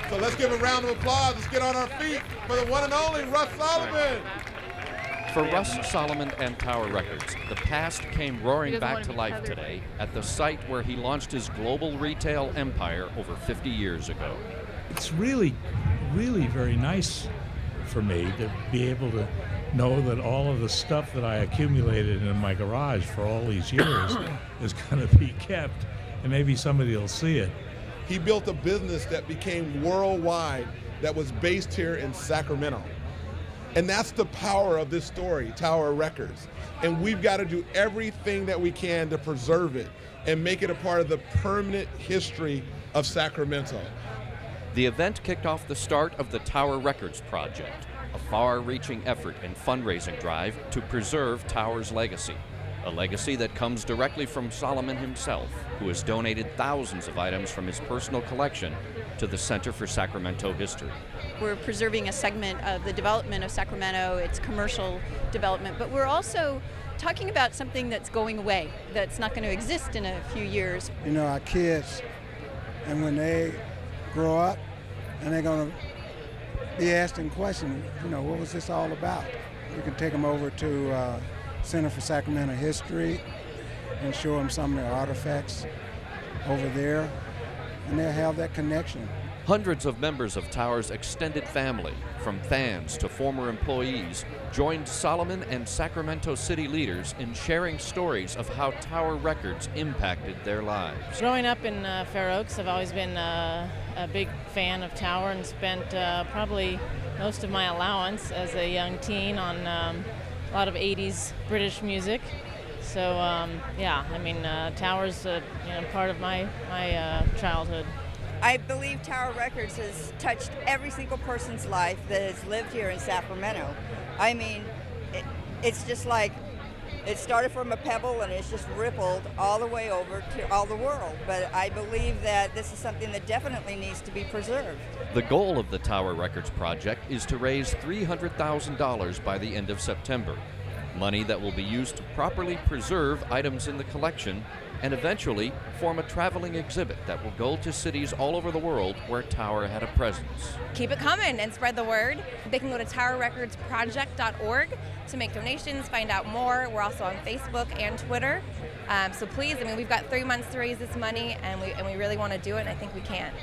So let's give a round of applause. Let's get on our feet for the one and only Russ Solomon. For Russ Solomon and Tower Records, the past came roaring back to life today at the site where he launched his global retail empire over 50 years ago. It's really, really very nice for me to be able to know that all of the stuff that I accumulated in my garage for all these years is going to be kept, and maybe somebody will see it. He built a business that became worldwide that was based here in Sacramento. And that's the power of this story, Tower Records. And we've got to do everything that we can to preserve it and make it a part of the permanent history of Sacramento. The event kicked off the start of the Tower Records project, a far-reaching effort and fundraising drive to preserve Tower's legacy, a legacy that comes directly from Solomon himself, who has donated thousands of items from his personal collection to the Center for Sacramento History. We're preserving a segment of the development of Sacramento, its commercial development, but we're also talking about something that's going away, that's not going to exist in a few years. You know, our kids, and when they grow up, and they're going to be asking questions, you know, what was this all about? You can take them over to Center for Sacramento History and show them some of their artifacts over there, and they'll have that connection. Hundreds of members of Tower's extended family, from fans to former employees, joined Solomon and Sacramento city leaders in sharing stories of how Tower Records impacted their lives. Growing up in Fair Oaks, I've always been a big fan of Tower and spent probably most of my allowance as a young teen on a lot of 80s British music. So yeah, I mean, Tower's part of my childhood. I believe Tower Records has touched every single person's life that has lived here in Sacramento. I mean, it's just like it started from a pebble and it's just rippled all the way over to all the world. But I believe that this is something that definitely needs to be preserved. The goal of the Tower Records project is to raise $300,000 by the end of September, money that will be used to properly preserve items in the collection and eventually form a traveling exhibit that will go to cities all over the world where Tower had a presence. Keep it coming and spread the word. They can go to towerrecordsproject.org to make donations, find out more. We're also on Facebook and Twitter. So please, I mean, we've got 3 months to raise this money, and we really want to do it, and I think we can.